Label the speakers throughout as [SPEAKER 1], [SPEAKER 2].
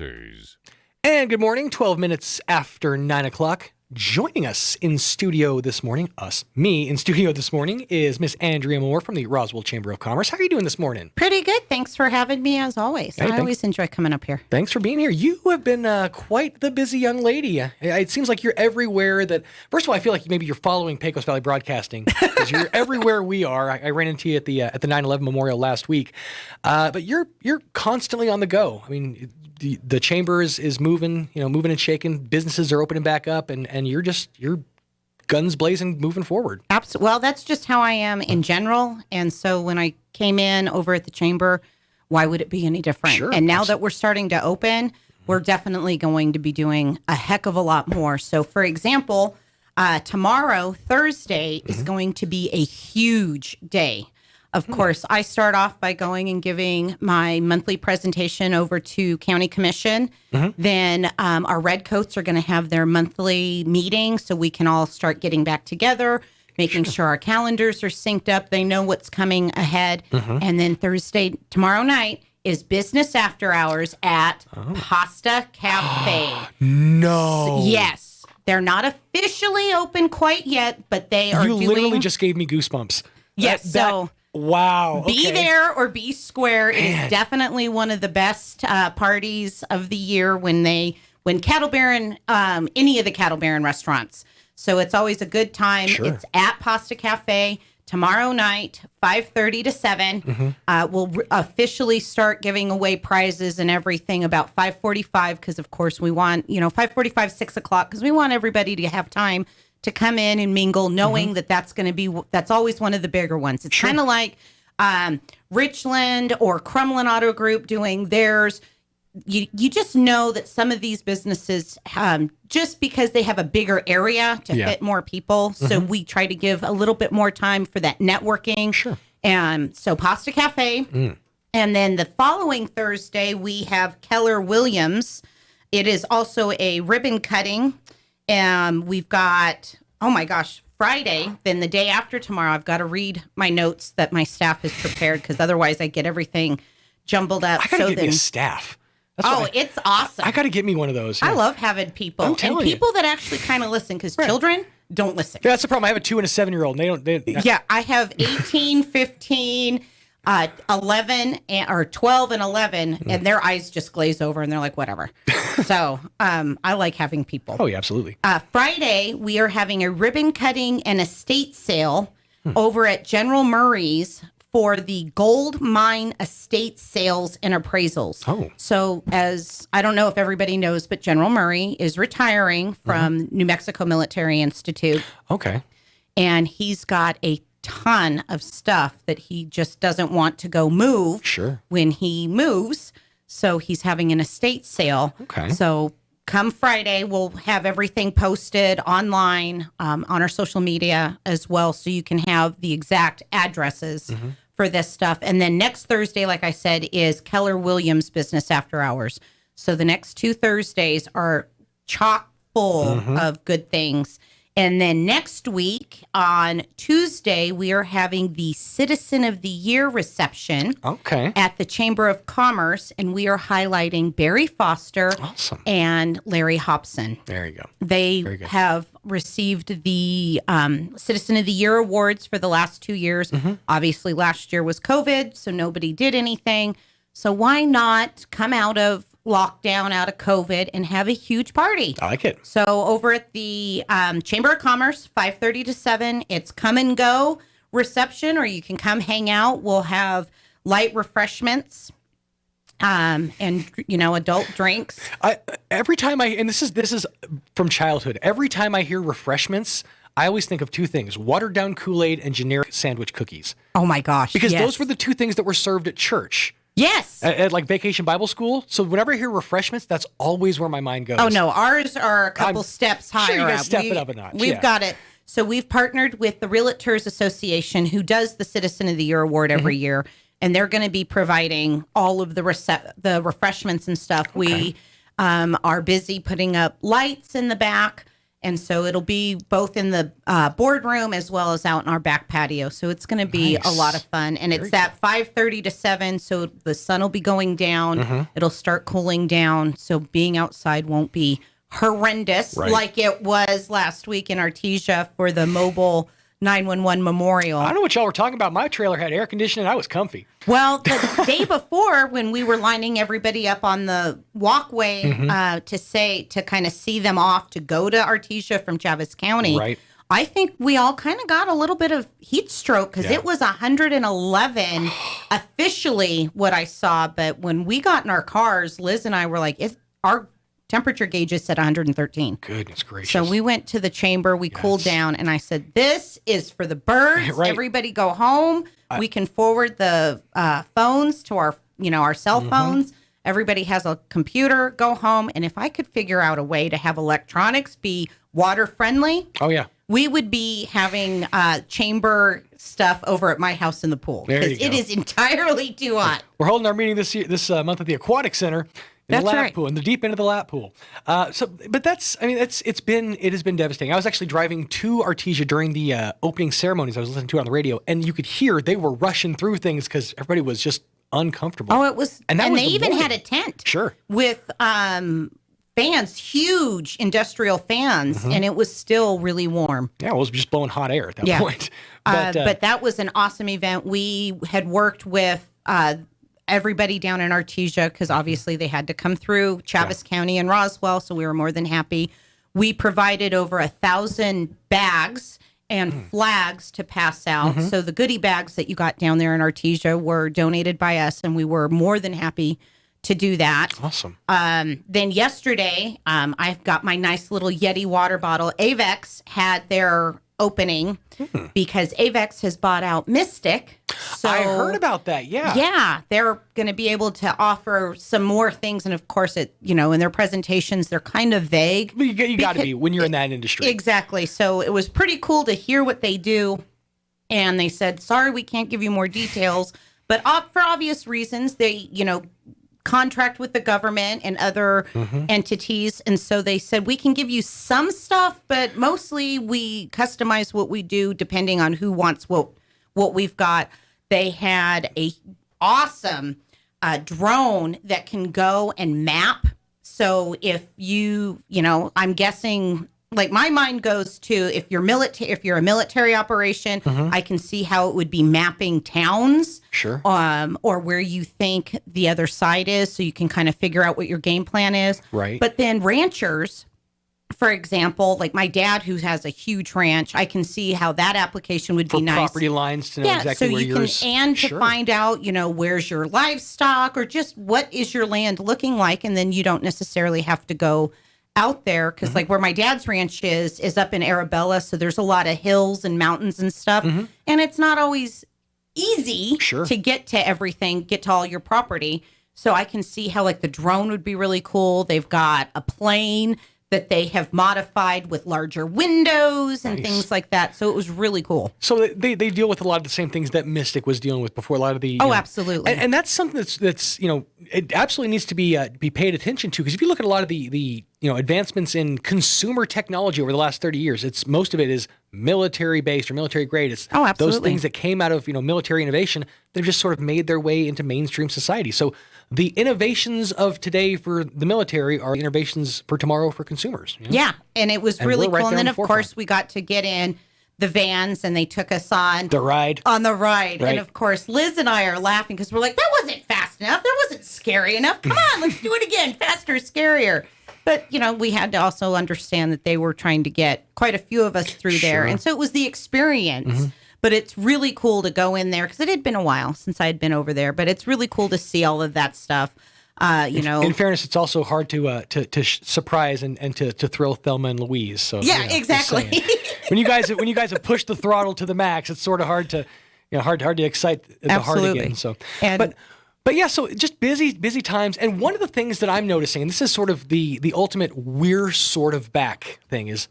[SPEAKER 1] And good morning, 12 minutes after 9 o'clock. Joining us in studio this morning, me in studio this morning, is Miss Andrea Moore from the Roswell Chamber of Commerce. How are you doing this morning?
[SPEAKER 2] Pretty good. Thanks for having me, as always.
[SPEAKER 1] Hey,
[SPEAKER 2] I always enjoy coming up here.
[SPEAKER 1] Thanks for being here. You have been quite the busy young lady. It seems like you're everywhere. First of all, I feel like maybe you're following Pecos Valley Broadcasting because you're everywhere we are. I ran into you at the 9/11 memorial last week, but you're constantly on the go. I mean, the chamber is moving, moving and shaking. Businesses are opening back up, and you're guns blazing, moving forward.
[SPEAKER 2] Absolutely. Well, that's just how I am in general. And so when I came in over at the chamber, why would it be any different?
[SPEAKER 1] Sure,
[SPEAKER 2] and now that we're starting to open, we're definitely going to be doing a heck of a lot more. So, for example, tomorrow, Thursday, is going to be a huge day. Of course, I start off by going and giving my monthly presentation over to County Commission. Then our Redcoats are going to have their monthly meeting so we can all start getting back together, making sure our calendars are synced up. They know what's coming ahead. And then tomorrow night, is business after hours at Pasta Cafe.
[SPEAKER 1] No.
[SPEAKER 2] Yes. They're not officially open quite yet, but they are
[SPEAKER 1] You literally just gave me goosebumps.
[SPEAKER 2] Yes,
[SPEAKER 1] wow.
[SPEAKER 2] Be there or be square. It is definitely one of the best parties of the year when Cattle Baron, any of the Cattle Baron restaurants. So it's always a good time.
[SPEAKER 1] Sure.
[SPEAKER 2] It's at Pasta Cafe tomorrow night, 5:30 to 7. We'll officially start giving away prizes and everything about 5:45 because, of course, we want, 5:45, 6 o'clock because we want everybody to have time to come in and mingle, knowing that's always one of the bigger ones. It's kind of like Richland or Crumlin Auto Group doing theirs. You just know that some of these businesses, just because they have a bigger area to fit more people, so we try to give a little bit more time for that networking.
[SPEAKER 1] Sure.
[SPEAKER 2] And so Pasta Cafe. And then the following Thursday, we have Keller Williams. It is also a ribbon cutting. We've got, Friday, then the day after tomorrow, I've got to read my notes that my staff has prepared because otherwise I get everything jumbled up.
[SPEAKER 1] I got to get me a staff.
[SPEAKER 2] It's awesome.
[SPEAKER 1] I got to get me one of those. Yeah.
[SPEAKER 2] I love having people.
[SPEAKER 1] I'm telling
[SPEAKER 2] people that actually kind of listen because children don't listen.
[SPEAKER 1] Yeah, that's the problem. I have a 2 and a 7-year-old. And they don't.
[SPEAKER 2] Yeah, I have 18, 15, 11 or 12 and 11, and their eyes just glaze over and they're like, whatever. So I like having people.
[SPEAKER 1] Oh, yeah, absolutely.
[SPEAKER 2] Friday, we are having a ribbon cutting and estate sale over at General Murray's for the gold mine estate sales and appraisals.
[SPEAKER 1] Oh.
[SPEAKER 2] So I don't know if everybody knows, but General Murray is retiring from New Mexico Military Institute.
[SPEAKER 1] Okay.
[SPEAKER 2] And he's got a ton of stuff that he just doesn't want to go move when he moves. So he's having an estate sale.
[SPEAKER 1] Okay.
[SPEAKER 2] So come Friday, we'll have everything posted online on our social media as well. So you can have the exact addresses for this stuff. And then next Thursday, like I said, is Keller Williams Business After Hours. So the next 2 Thursdays are chock full of good things. And then next week on Tuesday, we are having the Citizen of the Year reception at the Chamber of Commerce, and we are highlighting Barry Foster and Larry Hobson.
[SPEAKER 1] There you go.
[SPEAKER 2] They have received the Citizen of the Year awards for the last 2 years. Obviously, last year was COVID, so nobody did anything. So why not come out of lockdown, out of COVID, and have a huge party?
[SPEAKER 1] I like it.
[SPEAKER 2] So over at the Chamber of Commerce, 5:30 to 7, it's come and go reception, or you can come hang out. We'll have light refreshments and adult drinks.
[SPEAKER 1] Every time and this is from childhood. Every time I hear refreshments, I always think of 2 things: watered down Kool-Aid and generic sandwich cookies.
[SPEAKER 2] Oh my gosh!
[SPEAKER 1] Because those were the 2 things that were served at church.
[SPEAKER 2] Yes.
[SPEAKER 1] At like Vacation Bible School. So whenever I hear refreshments, that's always where my mind goes.
[SPEAKER 2] Oh, no. Ours are a couple steps higher.
[SPEAKER 1] Sure, you guys step it up a notch.
[SPEAKER 2] We've got it. So we've partnered with the Realtors Association, who does the Citizen of the Year award every year. And they're going to be providing all of the refreshments and stuff. We are busy putting up lights in the back. And so it'll be both in the boardroom as well as out in our back patio. So it's going to be a lot of fun. And it's at 5:30 to 7. So the sun will be going down. It'll start cooling down. So being outside won't be horrendous like it was last week in Artesia for the mobile 911 memorial.
[SPEAKER 1] I don't know what y'all were talking about. My trailer had air conditioning. I was comfy.
[SPEAKER 2] Well, the day before, when we were lining everybody up on the walkway to kind of see them off to go to Artesia from Chaves County, I think we all kind of got a little bit of heat stroke because it was 111 officially what I saw. But when we got in our cars, Liz and I were like, our temperature gauge is set 113.
[SPEAKER 1] Goodness gracious.
[SPEAKER 2] So we went to the chamber, we cooled down, and I said, this is for the birds. Everybody go home. We can forward the phones to our cell phones. Everybody has a computer, go home. And if I could figure out a way to have electronics be water friendly, we would be having chamber stuff over at my house in the pool. Because it is entirely too hot.
[SPEAKER 1] We're holding our meeting this month at the Aquatic Center. In the lap pool, in the deep end of the lap pool. But it has been devastating. I was actually driving to Artesia during the opening ceremonies. I was listening to it on the radio, and you could hear they were rushing through things because everybody was just uncomfortable.
[SPEAKER 2] Oh, it was, and they even had a tent. With fans, huge industrial fans, and it was still really warm.
[SPEAKER 1] Yeah, it was just blowing hot air at that point.
[SPEAKER 2] But that was an awesome event. We had worked with everybody down in Artesia, because obviously they had to come through Chaves County and Roswell, so we were more than happy. We provided over 1,000 bags and flags to pass out. So the goodie bags that you got down there in Artesia were donated by us, and we were more than happy to do that.
[SPEAKER 1] Awesome.
[SPEAKER 2] Then yesterday, I've got my nice little Yeti water bottle. Avex had their opening because Avex has bought out Mystic. So,
[SPEAKER 1] I heard about that.
[SPEAKER 2] Yeah, they're going to be able to offer some more things, and of course, in their presentations, they're kind of vague.
[SPEAKER 1] But you got to be when you're in that industry.
[SPEAKER 2] Exactly. So it was pretty cool to hear what they do, and they said, "Sorry, we can't give you more details," but for obvious reasons, they contract with the government and other entities, and so they said we can give you some stuff, but mostly we customize what we do depending on who wants what we've got. They had a awesome drone that can go and map. So if I'm guessing, like, my mind goes to if you're a military operation, I can see how it would be mapping towns, or where you think the other side is, so you can kind of figure out what your game plan is.
[SPEAKER 1] Right.
[SPEAKER 2] But then ranchers, for example, like my dad, who has a huge ranch, I can see how that application would be nice.
[SPEAKER 1] Property lines to know exactly where yours.
[SPEAKER 2] To find out, where's your livestock, or just what is your land looking like, and then you don't necessarily have to go out there, because like where my dad's ranch is up in Arabella, so there's a lot of hills and mountains and stuff, and it's not always easy to get to everything, get to all your property. So I can see how like the drone would be really cool. They've got a plane that they have modified with larger windows and things like that. So it was really cool.
[SPEAKER 1] So they deal with a lot of the same things that Mystic was dealing with before. A lot of the
[SPEAKER 2] absolutely,
[SPEAKER 1] and that's something that's it absolutely needs to be paid attention to, because if you look at a lot of the advancements in consumer technology over the last 30 years, most of it is military based or military grade. It's those things that came out of military innovation that have just sort of made their way into mainstream society. So the innovations of today for the military are innovations for tomorrow for consumers.
[SPEAKER 2] Yeah, and it was really cool. And then, of course, we got to get in the vans, and they took us on
[SPEAKER 1] the ride.
[SPEAKER 2] Right. And, of course, Liz and I are laughing because we're like, that wasn't fast enough. That wasn't scary enough. Come on, let's do it again. Faster, scarier. But, we had to also understand that they were trying to get quite a few of us through there. And so it was the experience. But it's really cool to go in there, because it had been a while since I had been over there. But it's really cool to see all of that stuff. In fairness, it's also hard to surprise and to thrill Thelma and Louise. So exactly.
[SPEAKER 1] when you guys have pushed the throttle to the max, it's sort of hard to excite the heart again. So, but yeah, so just busy times. And one of the things that I'm noticing, and this is sort of the ultimate we're sort of back thing, is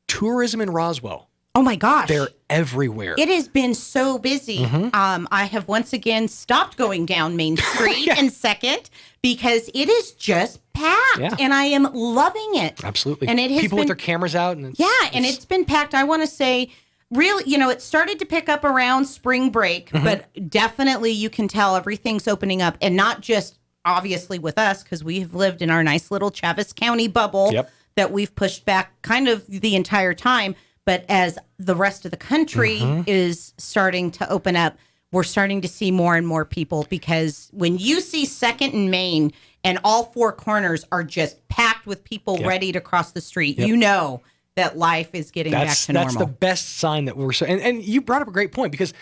[SPEAKER 1] tourism in Roswell.
[SPEAKER 2] Oh my gosh.
[SPEAKER 1] They're everywhere.
[SPEAKER 2] It has been so busy. I have once again stopped going down Main Street in Second because it is just packed and I am loving it.
[SPEAKER 1] Absolutely.
[SPEAKER 2] And it has
[SPEAKER 1] people with their cameras out. And
[SPEAKER 2] it's been packed. I want to say really, it started to pick up around spring break, but definitely you can tell everything's opening up, and not just obviously with us, because we have lived in our nice little Chaves County bubble that we've pushed back kind of the entire time. But as the rest of the country is starting to open up, we're starting to see more and more people, because when you see 2nd and Main and all 4 corners are just packed with people ready to cross the street, you know that life is getting back to normal.
[SPEAKER 1] That's the best sign that we're so. And you brought up a great point, because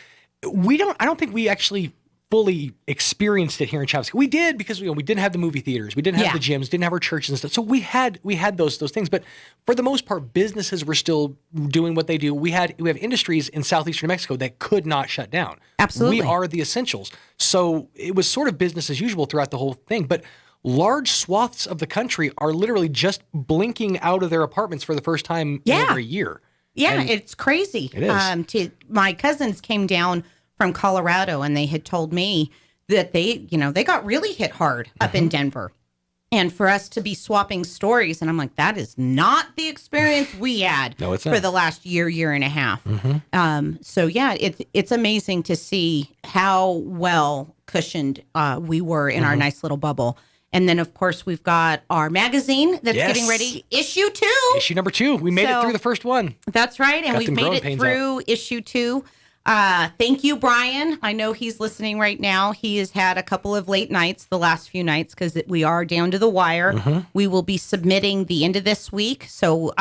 [SPEAKER 1] I don't think we actually fully experienced it here in Chaves. We did, because we didn't have the movie theaters, we didn't have the gyms, didn't have our churches and stuff. So we had those things, but for the most part, businesses were still doing what they do. We have industries in southeastern Mexico that could not shut down.
[SPEAKER 2] Absolutely,
[SPEAKER 1] we are the essentials. So it was sort of business as usual throughout the whole thing. But large swaths of the country are literally just blinking out of their apartments for the first time in over a year.
[SPEAKER 2] Yeah, and it's crazy.
[SPEAKER 1] It is.
[SPEAKER 2] My cousins came down from Colorado, and they had told me that they got really hit hard up in Denver. And for us to be swapping stories, and I'm like, that is not the experience we had for the last year and a half. So yeah, it's amazing to see how well cushioned we were in our nice little bubble. And then, of course, we've got our magazine that's getting ready. Issue 2.
[SPEAKER 1] Issue number 2. We made it through the first one.
[SPEAKER 2] That's right. And we've made it through issue 2. Thank you, Brian. I know he's listening right now. He has had a couple of late nights the last few nights, because we are down to the wire. We will be submitting the end of this week. So,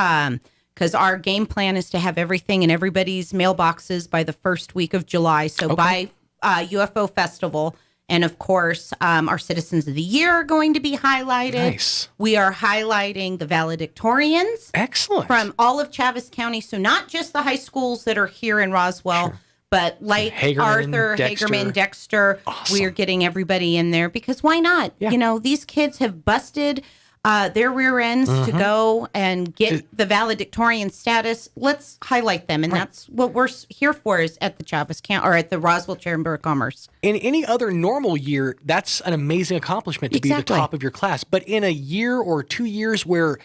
[SPEAKER 2] because our game plan is to have everything in everybody's mailboxes by the first week of July. So by UFO Festival. And of course, our Citizens of the Year are going to be highlighted.
[SPEAKER 1] Nice.
[SPEAKER 2] We are highlighting the valedictorians.
[SPEAKER 1] Excellent.
[SPEAKER 2] From all of Chaves County. So not just the high schools that are here in Roswell, but like Arthur, Hagerman, Dexter.
[SPEAKER 1] Awesome.
[SPEAKER 2] We are getting everybody in there, because why not?
[SPEAKER 1] Yeah.
[SPEAKER 2] These kids have busted their rear ends to go and get the valedictorian status. Let's highlight them. And that's what we're here for, is at the Chaves County, or at the Roswell Chamber of Commerce.
[SPEAKER 1] In any other normal year, that's an amazing accomplishment to be the top of your class. But in a year or 2 years where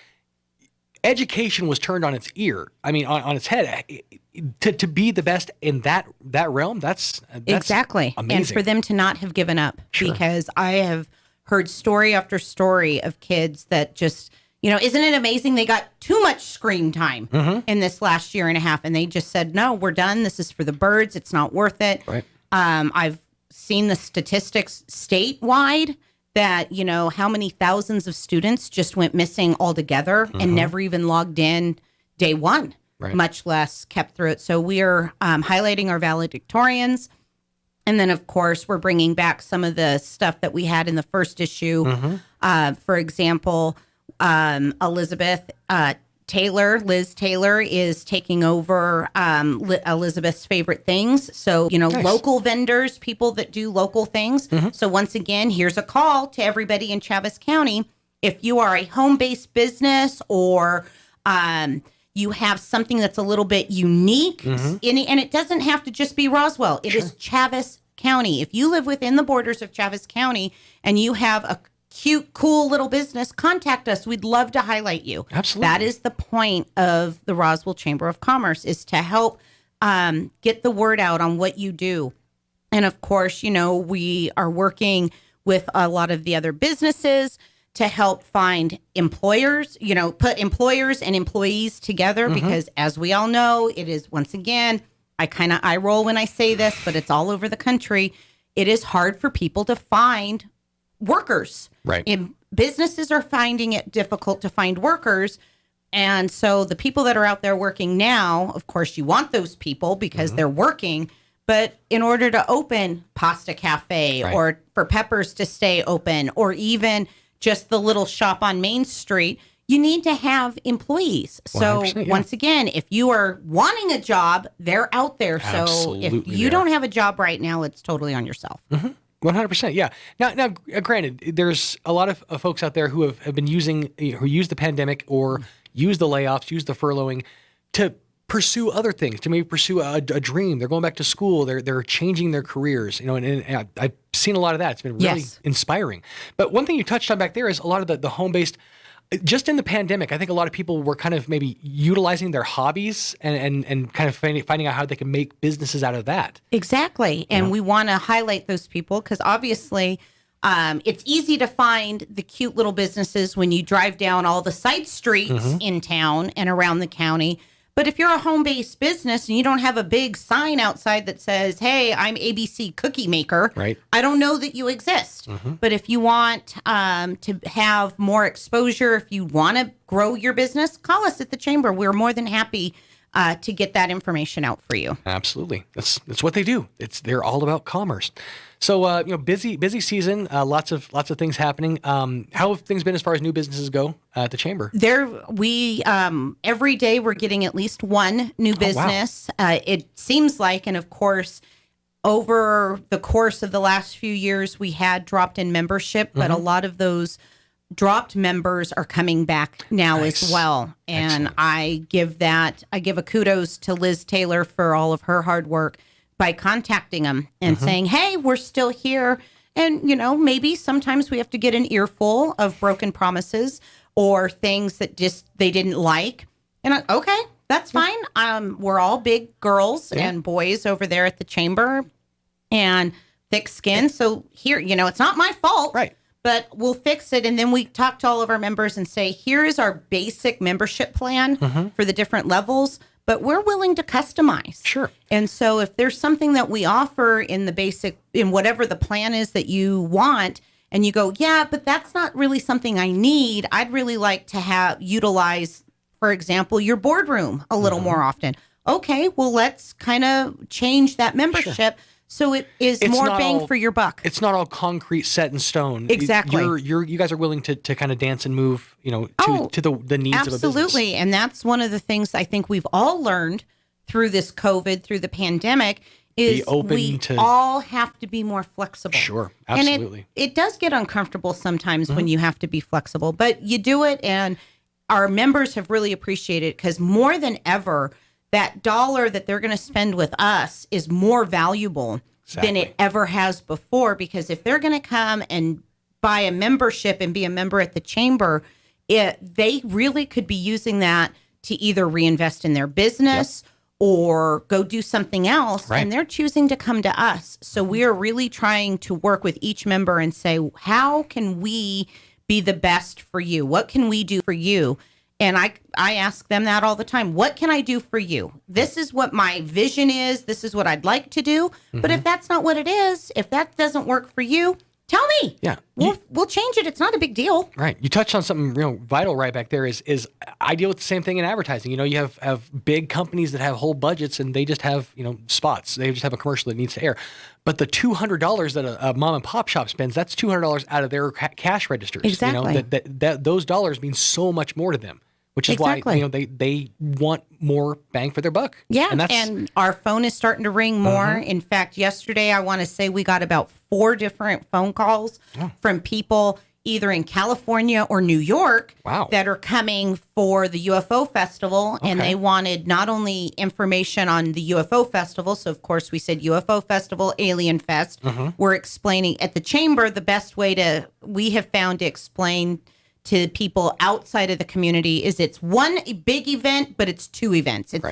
[SPEAKER 1] education was turned on its ear, on its head, to be the best in that realm, that's
[SPEAKER 2] exactly amazing. And for them to not have given up, because I have heard story after story of kids that just, isn't it amazing? They got too much screen time in this last year and a half, and they just said, no, we're done. This is for the birds. It's not worth it.
[SPEAKER 1] Right.
[SPEAKER 2] I've seen the statistics statewide that, how many thousands of students just went missing altogether and never even logged in day one, much less kept through it. So we're highlighting our valedictorians. And then, of course, we're bringing back some of the stuff that we had in the first issue. For example, Liz Taylor is taking over Elizabeth's favorite things. So, nice. Local vendors, people that do local things. So once again, here's a call to everybody in Chaves County. If you are a home-based business, or you have something that's a little bit unique, and it doesn't have to just be Roswell. It is Chaves County. If you live within the borders of Chaves County and you have a cute, cool little business, contact us. We'd love to highlight you.
[SPEAKER 1] Absolutely.
[SPEAKER 2] That is the point of the Roswell Chamber of Commerce, is to help get the word out on what you do. And of course, we are working with a lot of the other businesses to help find employers, put employers and employees together, because as we all know, it is, once again, I roll when I say this, but it's all over the country. It is hard for people to find workers.
[SPEAKER 1] Right.
[SPEAKER 2] And businesses are finding it difficult to find workers. And so the people that are out there working now, of course, you want those people because they're working. But in order to open Pasta Cafe, or for Peppers to stay open, or even just the little shop on Main Street, you need to have employees. So once again, if you are wanting a job, they're out there.
[SPEAKER 1] Absolutely,
[SPEAKER 2] so if you don't have a job right now, it's totally on yourself.
[SPEAKER 1] 100%. Yeah. Now, granted, there's a lot of folks out there who have been who use the pandemic, or use the layoffs, use the furloughing to pursue other things, to maybe pursue a dream. They're going back to school. They're changing their careers. And I've seen a lot of that. It's been really inspiring. But one thing you touched on back there is a lot of the home-based. Just in the pandemic, I think a lot of people were kind of maybe utilizing their hobbies and kind of finding out how they can make businesses out of that.
[SPEAKER 2] Exactly. And we want to highlight those people because obviously it's easy to find the cute little businesses when you drive down all the side streets in town and around the county. But if you're a home-based business and you don't have a big sign outside that says, hey, I'm ABC Cookie Maker,
[SPEAKER 1] right,
[SPEAKER 2] I don't know that you exist. But if you want to have more exposure, if you want to grow your business, call us at the Chamber. We're more than happy to get that information out for you.
[SPEAKER 1] Absolutely. That's what they do. They're all about commerce. So, busy season, lots of things happening. How have things been as far as new businesses go at the Chamber?
[SPEAKER 2] Every day we're getting at least one new business. Oh, wow. It seems like, and of course, over the course of the last few years, we had dropped in membership, but a lot of those dropped members are coming back now as well. And excellent. I give a kudos to Liz Taylor for all of her hard work by contacting them and saying, hey, we're still here. And, maybe sometimes we have to get an earful of broken promises or things that just they didn't like. And okay, that's fine. We're all big girls and boys over there at the Chamber and thick skin. So here, it's not my fault.
[SPEAKER 1] Right.
[SPEAKER 2] But we'll fix it. And then we talk to all of our members and say, here is our basic membership plan for the different levels. But we're willing to customize.
[SPEAKER 1] Sure.
[SPEAKER 2] And so if there's something that we offer in the basic, in whatever the plan is that you want, and you go, yeah, but that's not really something I need. I'd really like to utilize, for example, your boardroom a little more often. Okay, well, let's kind of change that membership. Sure. So it's more bang for your buck.
[SPEAKER 1] It's not all concrete set in stone.
[SPEAKER 2] Exactly.
[SPEAKER 1] You guys are willing to kind of dance and move, to the needs of a business.
[SPEAKER 2] Absolutely. And that's one of the things I think we've all learned through this COVID, through the pandemic, is all have to be more flexible.
[SPEAKER 1] Sure. Absolutely.
[SPEAKER 2] And it does get uncomfortable sometimes when you have to be flexible, but you do it. And our members have really appreciated it because more than ever, that dollar that they're going to spend with us is more valuable than it ever has before. Because if they're going to come and buy a membership and be a member at the Chamber, they really could be using that to either reinvest in their business or go do something else. Right. And they're choosing to come to us. So we are really trying to work with each member and say, how can we be the best for you? What can we do for you? And I ask them that all the time. What can I do for you? This is what my vision is. This is what I'd like to do. But if that's not what it is, if that doesn't work for you, tell me.
[SPEAKER 1] Yeah.
[SPEAKER 2] We'll change it. It's not a big deal.
[SPEAKER 1] Right. You touched on something vital right back there is I deal with the same thing in advertising. You have big companies that have whole budgets and they just have, spots. They just have a commercial that needs to air. But the $200 that a mom and pop shop spends, that's $200 out of their cash registers.
[SPEAKER 2] Exactly.
[SPEAKER 1] That those dollars mean so much more to them. Which is why they want more bang for their buck.
[SPEAKER 2] Yeah, and our phone is starting to ring more. In fact, yesterday I want to say we got about 4 different phone calls from people either in California or New York that are coming for the UFO Festival. Okay. And they wanted not only information on the UFO Festival, so of course we said UFO Festival, Alien Fest. We're explaining at the Chamber the best way we have found to explain to people outside of the community is it's one big event, but it's 2 events. It's,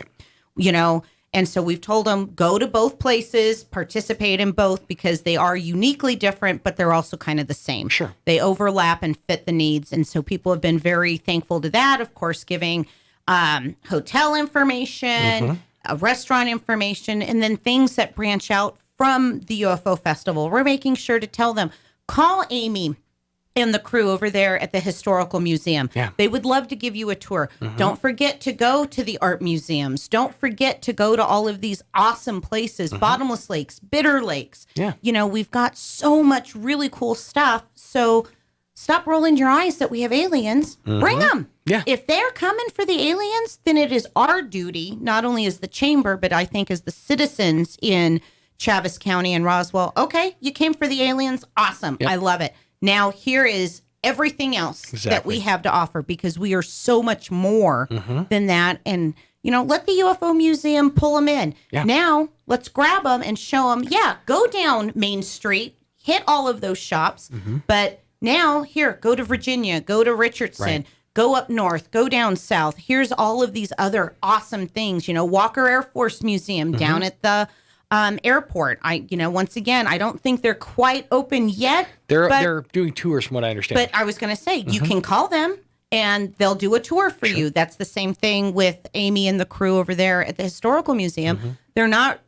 [SPEAKER 2] and so we've told them go to both places, participate in both because they are uniquely different, but they're also kind of the same.
[SPEAKER 1] Sure.
[SPEAKER 2] They overlap and fit the needs. And so people have been very thankful to that. Of course, giving hotel information, restaurant information, and then things that branch out from the UFO Festival. We're making sure to tell them, call Amy and the crew over there at the Historical Museum. Yeah. They would love to give you a tour. Don't forget to go to the art museums. Don't forget to go to all of these awesome places, Bottomless Lakes, Bitter Lakes. Yeah. We've got so much really cool stuff. So stop rolling your eyes that we have aliens. Bring them. Yeah. If they're coming for the aliens, then it is our duty, not only as the Chamber, but I think as the citizens in Chaves County and Roswell. Okay, you came for the aliens. Awesome. Yep. I love it. Now, here is everything else that we have to offer because we are so much more than that. And let the UFO Museum pull them in.
[SPEAKER 1] Yeah.
[SPEAKER 2] Now, let's grab them and show them, go down Main Street, hit all of those shops. But now, here, go to Virginia, go to Richardson,
[SPEAKER 1] Right.
[SPEAKER 2] go up north, go down south. Here's all of these other awesome things. Walker Air Force Museum down at the airport. Once again, I don't think they're quite open yet.
[SPEAKER 1] They're doing tours from what I understand.
[SPEAKER 2] But I was going to say, you can call them and they'll do a tour for you. That's the same thing with Amy and the crew over there at the Historical Museum. They're not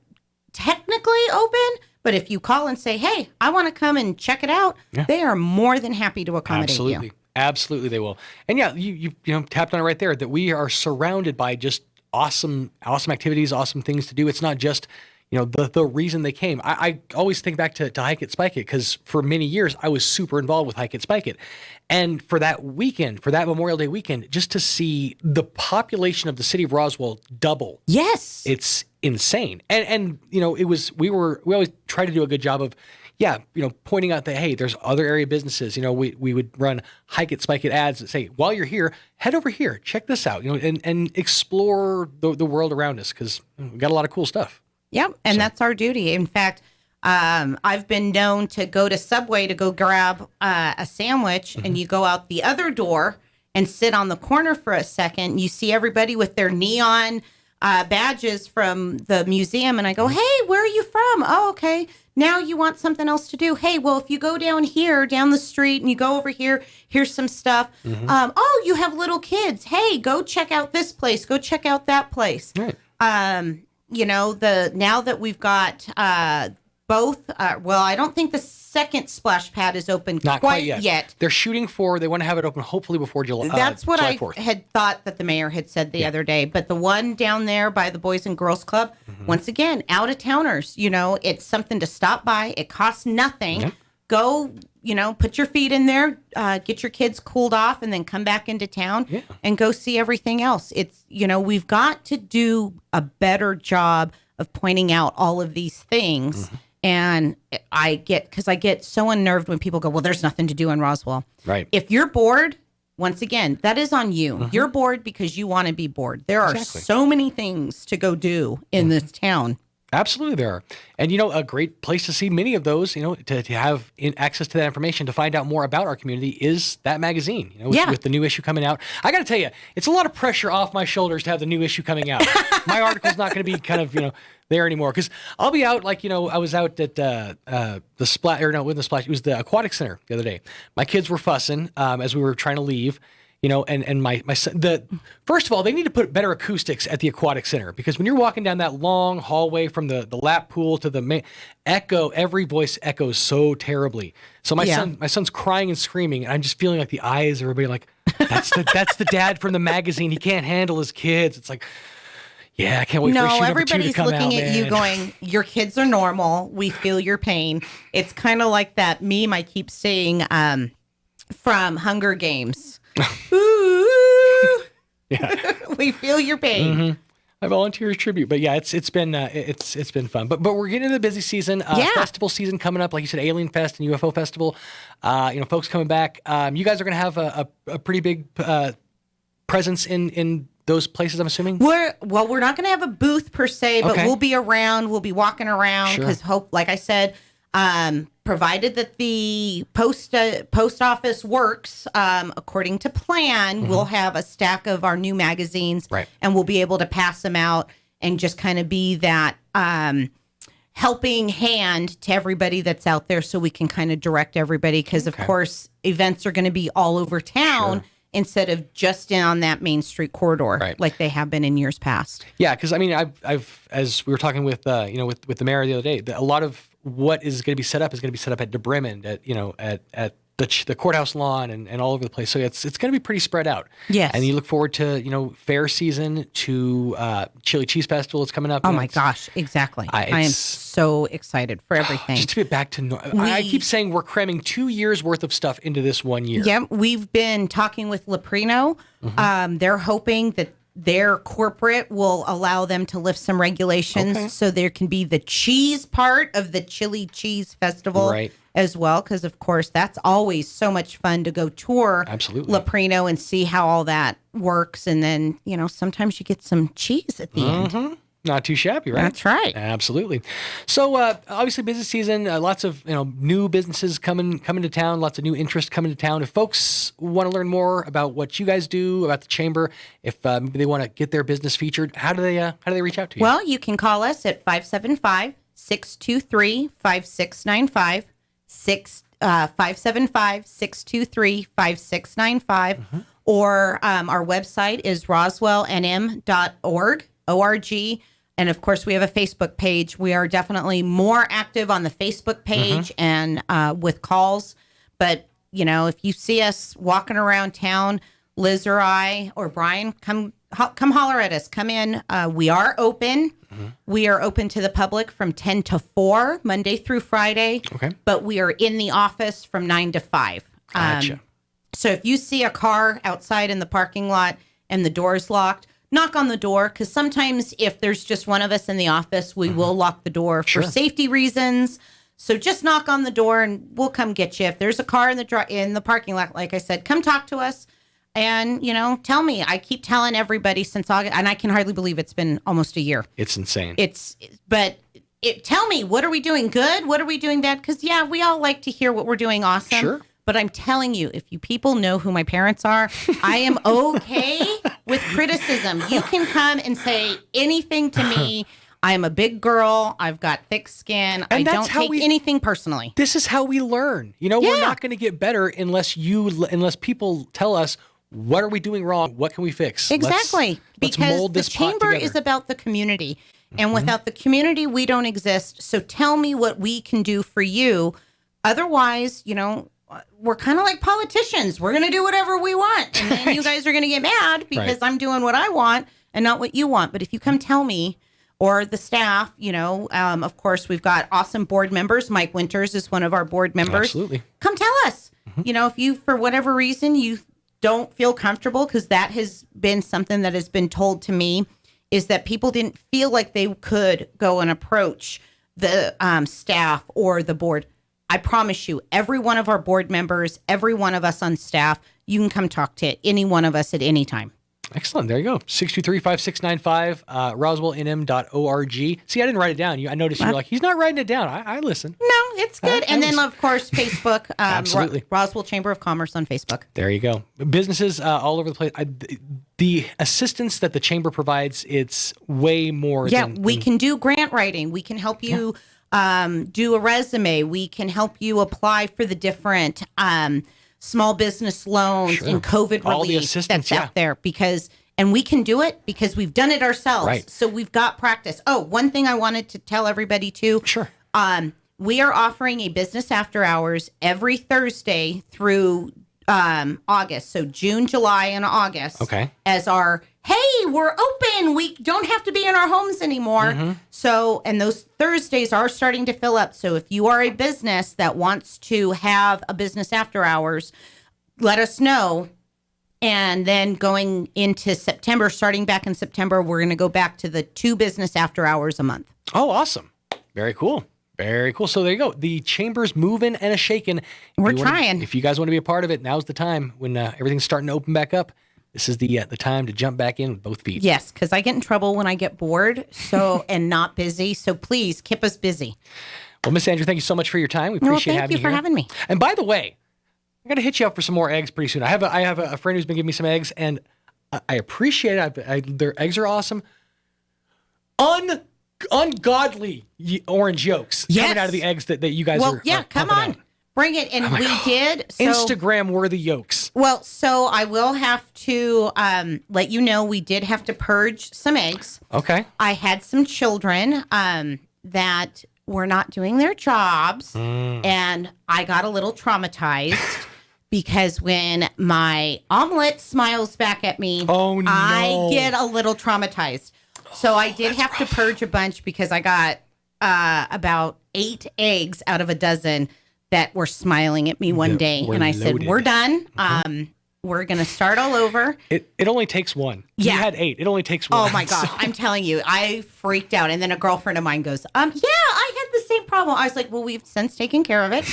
[SPEAKER 2] technically open, but if you call and say, hey, I want to come and check it out, they are more than happy to accommodate you.
[SPEAKER 1] Absolutely, they will. And yeah, you tapped on it right there, that we are surrounded by just awesome activities, awesome things to do. It's not just the reason they came. I always think back to Hike It, Spike It, because for many years I was super involved with Hike It, Spike It. And for that weekend, for that Memorial Day weekend, just to see the population of the city of Roswell double.
[SPEAKER 2] Yes.
[SPEAKER 1] It's insane. And we always try to do a good job of, pointing out that, hey, there's other area businesses. We would run Hike It, Spike It ads that say, while you're here, head over here, check this out, and explore the world around us, because we got a lot of cool stuff.
[SPEAKER 2] Yep, and that's our duty. In fact, I've been known to go to Subway to go grab a sandwich, and you go out the other door and sit on the corner for a second. You see everybody with their neon badges from the museum, and I go, hey, where are you from? Oh, okay. Now you want something else to do. Hey, well, if you go down here, down the street, and you go over here, here's some stuff. Oh, you have little kids. Hey, go check out this place. Go check out that place.
[SPEAKER 1] Right.
[SPEAKER 2] Now that we've got both, I don't think the second splash pad is open
[SPEAKER 1] Not quite yet. They're shooting they want to have it open hopefully before July.
[SPEAKER 2] That's what
[SPEAKER 1] July
[SPEAKER 2] I
[SPEAKER 1] 4th.
[SPEAKER 2] had thought that the mayor had said the other day. But the one down there by the Boys and Girls Club, once again, out of towners, it's something to stop by. It costs nothing.
[SPEAKER 1] Yep.
[SPEAKER 2] Go, put your feet in there, get your kids cooled off, and then come back into town and go see everything else. It's, we've got to do a better job of pointing out all of these things. And I get so unnerved when people go, well, there's nothing to do in Roswell.
[SPEAKER 1] Right.
[SPEAKER 2] If you're bored, once again, that is on you. You're bored because you want to be bored. There are so many things to go do in this town.
[SPEAKER 1] Absolutely there are. And, a great place to see many of those, to have access to that information, to find out more about our community is that magazine, with the new issue coming out. I got to tell you, it's a lot of pressure off my shoulders to have the new issue coming out. My article's not going to be kind of, there anymore. Because I'll be out, I was out at the Splash, or no, with the Splash, it was the Aquatic Center the other day. My kids were fussing as we were trying to leave. And my son, first of all, they need to put better acoustics at the Aquatic Center, because when you're walking down that long hallway from the lap pool to the main every voice echoes so terribly. So my son's crying and screaming, and I'm just feeling like the eyes of everybody like, that's the dad from the magazine. He can't handle his kids. It's like, yeah, I can't wait for issue number 2 to come out. No,
[SPEAKER 2] everybody's looking at you going, your kids are normal. We feel your pain. It's kind of like that meme I keep seeing from Hunger Games. Ooh.
[SPEAKER 1] Yeah.
[SPEAKER 2] We feel your pain.
[SPEAKER 1] I volunteer as tribute, but yeah, it's been fun. But we're getting into the busy season. Festival season coming up, like you said, Alien Fest and UFO Festival. Folks coming back. You guys are going to have a pretty big presence in those places, I'm assuming.
[SPEAKER 2] We're not going to have a booth per se, but we'll be around. We'll be walking around because like I said, provided that the post office works according to plan, we'll have a stack of our new magazines, and we'll be able to pass them out and just kind of be that helping hand to everybody that's out there, so we can kind of direct everybody, because of course events are going to be all over town. Instead of just on that Main Street corridor, like they have been in years past. Yeah,
[SPEAKER 1] because I mean, I've as we were talking with with the mayor the other day, a lot of what is going to be set up is going to be set up at DeBrimmond, at the courthouse lawn, and all over the place. So it's going to be pretty spread out.
[SPEAKER 2] Yes.
[SPEAKER 1] And you look forward to fair season, to Chili Cheese Festival is coming up.
[SPEAKER 2] Oh my gosh, exactly! I am so excited for everything.
[SPEAKER 1] Just to get back to I keep saying we're cramming 2 years worth of stuff into this 1 year.
[SPEAKER 2] Yeah, we've been talking with Leprino. They're hoping that their corporate will allow them to lift some regulations so there can be the cheese part of the Chili Cheese Festival as well, because of course that's always so much fun to go tour
[SPEAKER 1] Absolutely.
[SPEAKER 2] Leprino and see how all that works. And then, sometimes you get some cheese at the end.
[SPEAKER 1] Not too shabby, right?
[SPEAKER 2] That's right.
[SPEAKER 1] Absolutely. So obviously, business season. Lots of new businesses coming to town. Lots of new interest coming to town. If folks want to learn more about what you guys do, about the chamber, if maybe they want to get their business featured, how do they reach out to you?
[SPEAKER 2] Well, you can call us at 575-623-5695, 575-623-5695, or our website is roswellnm.org. ORG. And of course, we have a Facebook page. We are definitely more active on the Facebook page and with calls. But, if you see us walking around town, Liz or I or Brian, come holler at us. Come in. We are open. We are open to the public from 10 to 4, Monday through Friday.
[SPEAKER 1] Okay.
[SPEAKER 2] But we are in the office from 9 to 5.
[SPEAKER 1] Gotcha.
[SPEAKER 2] So if you see a car outside in the parking lot and the door's locked, knock on the door, because sometimes if there's just one of us in the office, we will lock the door for safety reasons. So just knock on the door and we'll come get you. If there's a car in the parking lot, like I said, come talk to us and, tell me. I keep telling everybody since August, and I can hardly believe it's been almost a year.
[SPEAKER 1] It's insane.
[SPEAKER 2] Tell me, what are we doing good? What are we doing bad? Because, we all like to hear what we're doing awesome.
[SPEAKER 1] Sure.
[SPEAKER 2] But I'm telling you, if you people know who my parents are, I am okay with criticism. You can come and say anything to me. I am a big girl. I've got thick skin. I don't take anything personally.
[SPEAKER 1] This is how we learn. We're not going to get better unless people tell us, what are we doing wrong? What can we fix?
[SPEAKER 2] Exactly.
[SPEAKER 1] Let's
[SPEAKER 2] because
[SPEAKER 1] mold this
[SPEAKER 2] the chamber
[SPEAKER 1] pot
[SPEAKER 2] is about the community. And without the community, we don't exist. So tell me what we can do for you. Otherwise, we're kind of like politicians. We're going to do whatever we want. And then you guys are going to get mad because I'm doing what I want and not what you want. But if you come tell me, or the staff, of course, we've got awesome board members. Mike Winters is one of our board members.
[SPEAKER 1] Absolutely.
[SPEAKER 2] Come tell us. If you, for whatever reason, you don't feel comfortable, because that has been something that has been told to me, is that people didn't feel like they could go and approach the staff or the board. I promise you, every one of our board members, every one of us on staff, you can come talk to any one of us at any time.
[SPEAKER 1] Excellent. There you go. 623-5695, roswellnm.org. See, I didn't write it down. I noticed you're like, he's not writing it down. I listen.
[SPEAKER 2] No, it's good. And then, of course, Facebook.
[SPEAKER 1] Absolutely.
[SPEAKER 2] Roswell Chamber of Commerce on Facebook.
[SPEAKER 1] There you go. Businesses all over the place. The assistance that the chamber provides, it's way more than...
[SPEAKER 2] we can do grant writing. We can help you do a resume. We can help you apply for the different... small business loans and COVID
[SPEAKER 1] all the
[SPEAKER 2] relief
[SPEAKER 1] assistance
[SPEAKER 2] that's out there, and we can do it because we've done it ourselves.
[SPEAKER 1] Right.
[SPEAKER 2] So we've got practice. Oh, one thing I wanted to tell everybody too.
[SPEAKER 1] Sure.
[SPEAKER 2] We are offering a business after hours every Thursday through August. So June, July, and August.
[SPEAKER 1] Okay.
[SPEAKER 2] As our, hey, we're open. We don't have to be in our homes anymore. So, and those Thursdays are starting to fill up. So if you are a business that wants to have a business after hours, let us know. And then going into September, starting back in September, we're going to go back to the 2 business after hours a month.
[SPEAKER 1] Oh, awesome. Very cool. Very cool. So there you go. The chamber's moving and a shaking.
[SPEAKER 2] We're trying.
[SPEAKER 1] If you guys want to be a part of it, now's the time when everything's starting to open back up. This is the time to jump back in with both feet.
[SPEAKER 2] Yes, because I get in trouble when I get bored and not busy. So please keep us busy.
[SPEAKER 1] Well, Miss Andrea, thank you so much for your time. We appreciate having you here.
[SPEAKER 2] Thank you for having me.
[SPEAKER 1] And by the way, I got to hit you up for some more eggs pretty soon. I have a friend who's been giving me some eggs, and I appreciate it. Their eggs are awesome. Ungodly orange yolks coming out of the eggs that you guys are.
[SPEAKER 2] Yeah, come on.
[SPEAKER 1] Out.
[SPEAKER 2] Bring it. And we did. So,
[SPEAKER 1] Instagram-worthy yolks.
[SPEAKER 2] Well, so I will have to let you know we did have to purge some eggs.
[SPEAKER 1] Okay.
[SPEAKER 2] I had some children that were not doing their jobs, and I got a little traumatized because when my omelet smiles back at me, I get a little traumatized. So I did have to purge a bunch because I got about 8 eggs out of a dozen that were smiling at me one day. And I said, we're done. We're going to start all over.
[SPEAKER 1] It only takes one.
[SPEAKER 2] Yeah.
[SPEAKER 1] You had 8. It only takes one.
[SPEAKER 2] Oh, my gosh. I'm telling you, I freaked out. And then a girlfriend of mine goes, yeah, I had the same problem. I was like, well, we've since taken care of it.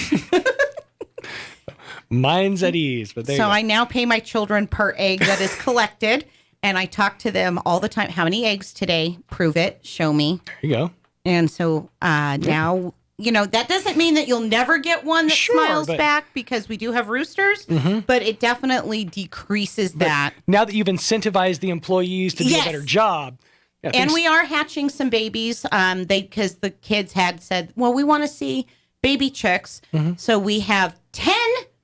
[SPEAKER 1] Mine's at ease, but
[SPEAKER 2] So I now pay my children per egg that is collected, and I talk to them all the time. How many eggs today? Prove it. Show me.
[SPEAKER 1] There you go.
[SPEAKER 2] And so now, that doesn't mean that you'll never get one that smiles back, because we do have roosters, but it definitely decreases that.
[SPEAKER 1] Now that you've incentivized the employees to do a better job. Yeah,
[SPEAKER 2] and we are hatching some babies because the kids had said, well, we want to see baby chicks. So we have 10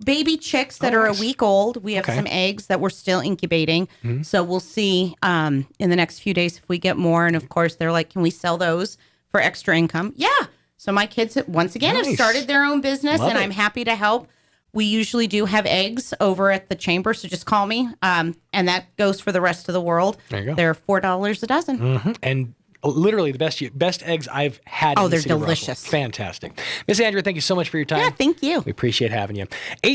[SPEAKER 2] baby chicks that are a week old. We have some eggs that we're still incubating. So we'll see in the next few days if we get more. And of course, they're like, can we sell those for extra income? Yeah. So my kids, once again, have started their own business, and I'm happy to help. We usually do have eggs over at the chamber, so just call me. And that goes for the rest of the world. There you go. They're $4 a dozen.
[SPEAKER 1] And literally the best eggs I've had.
[SPEAKER 2] Oh,
[SPEAKER 1] in the
[SPEAKER 2] they're
[SPEAKER 1] city of
[SPEAKER 2] delicious.
[SPEAKER 1] Roswell. Fantastic. Miss Andrea, thank you so much for your time.
[SPEAKER 2] Yeah, thank you.
[SPEAKER 1] We appreciate having you.